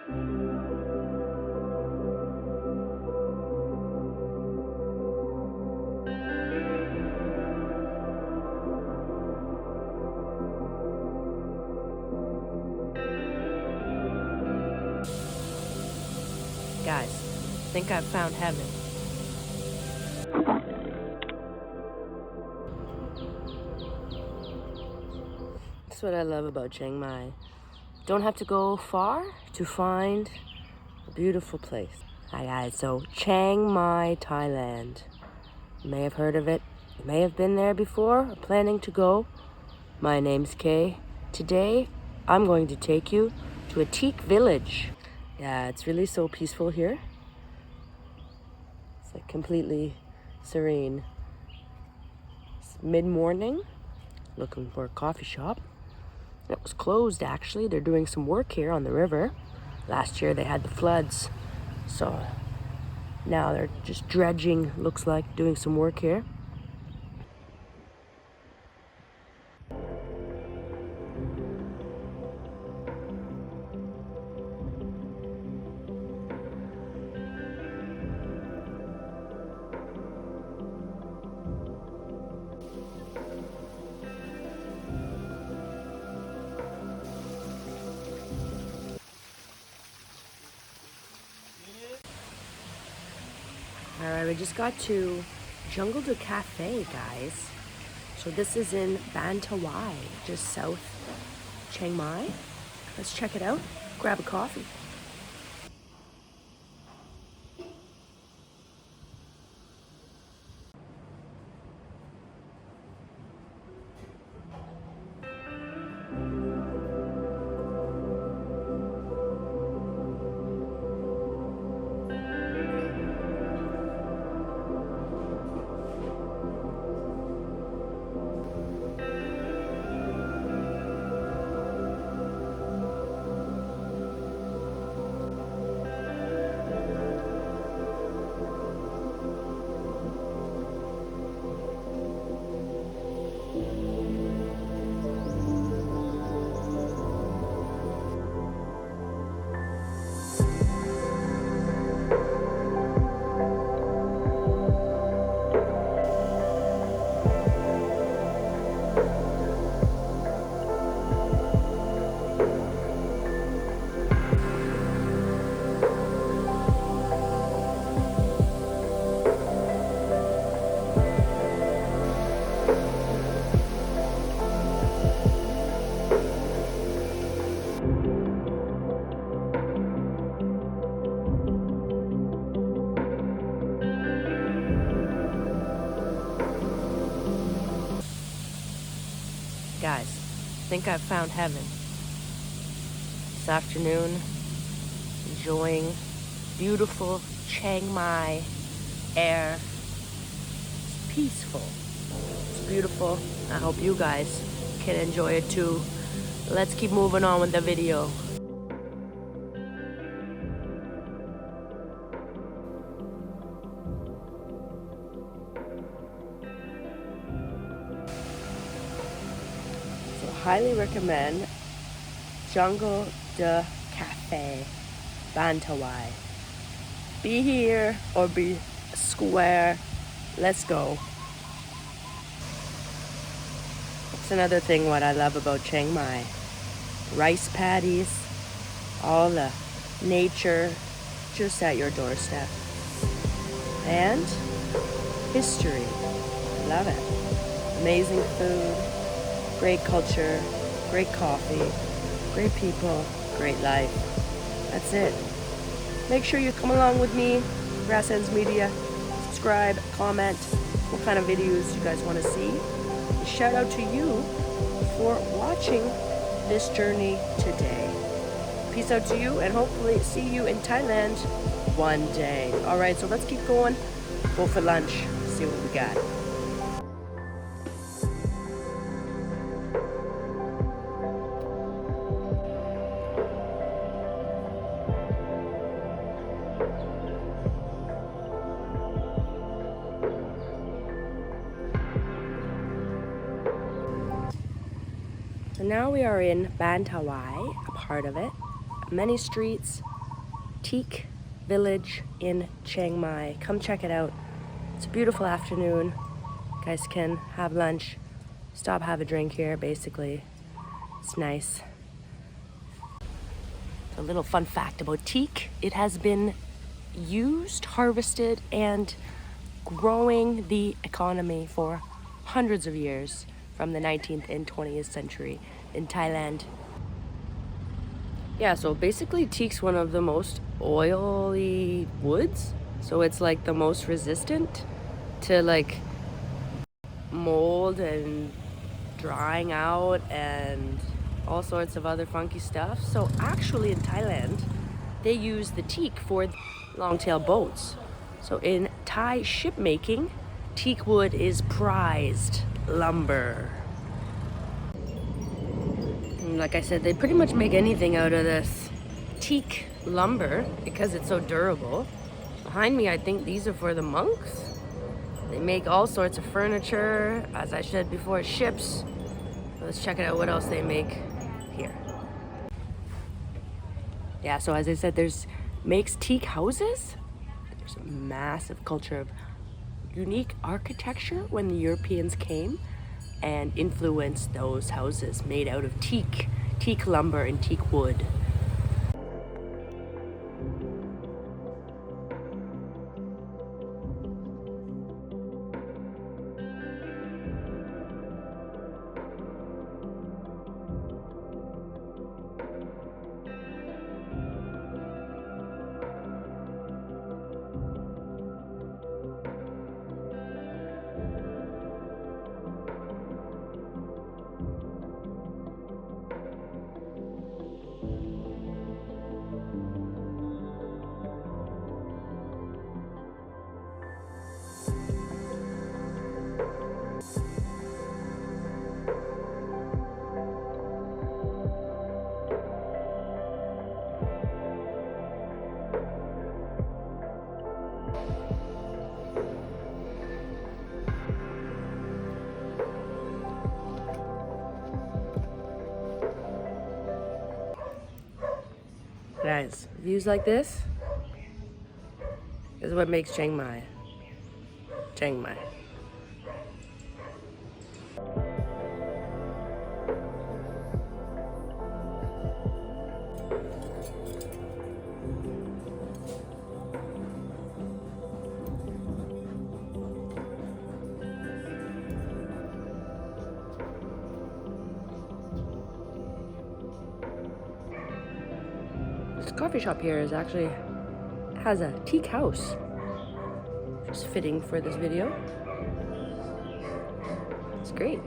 Guys, I think I've found heaven. That's what I love about Chiang Mai. Don't have to go far to find a beautiful place. Hi guys, so Chiang Mai, Thailand. You may have heard of it. You may have been there before or planning to go. My name's Kay. Today, I'm going to take you to a teak village. Yeah, it's really so peaceful here. It's like completely serene. It's mid-morning, looking for a coffee shop. It was closed actually. They're doing some work here on the river. Last year they had the floods, so now they're just dredging, looks like, doing some work here. Alright, we just got to Jungle de Café, guys. So this is in Ban Tawai, just south Chiang Mai. Let's check it out, grab a coffee. Guys, I think I've found heaven. This afternoon, enjoying beautiful Chiang Mai air. It's peaceful. It's beautiful. I hope you guys can enjoy it too. Let's keep moving on with the video. Highly recommend Jungle de Café, Ban Tawai. Be here or be square. Let's go. That's another thing what I love about Chiang Mai. Rice paddies, all the nature just at your doorstep. And history. I love it. Amazing food. Great culture, great coffee, great people, great life. That's it. Make sure you come along with me, Grasslands Media. Subscribe, comment, what kind of videos you guys want to see. And shout out to you for watching this journey today. Peace out to you and hopefully see you in Thailand one day. Alright, so let's keep going. Go for lunch, see what we got. So now we are in Ban Tawai, a part of it. Many streets, teak village in Chiang Mai. Come check it out. It's a beautiful afternoon. You guys can have lunch, stop, have a drink here, basically. It's nice. A little fun fact about teak. It has been used, harvested, and growing the economy for hundreds of years from the 19th and 20th century in Thailand. Yeah, so basically teak's one of the most oily woods. So it's like the most resistant to like mold and drying out and all sorts of other funky stuff. So actually in Thailand, they use the teak for longtail boats. So in Thai shipmaking, teak wood is prized lumber. And like I said, they pretty much make anything out of this teak lumber because it's so durable. Behind me, I think these are for the monks. They make all sorts of furniture, as I said before, ships. Let's check it out what else they make here. Yeah, so as I said, makes teak houses. There's a massive culture of unique architecture when the Europeans came and influenced those houses made out of teak lumber and teak wood. Guys, views like this is what makes Chiang Mai. Chiang Mai. This coffee shop here has a teak house, which is fitting for this video. It's great.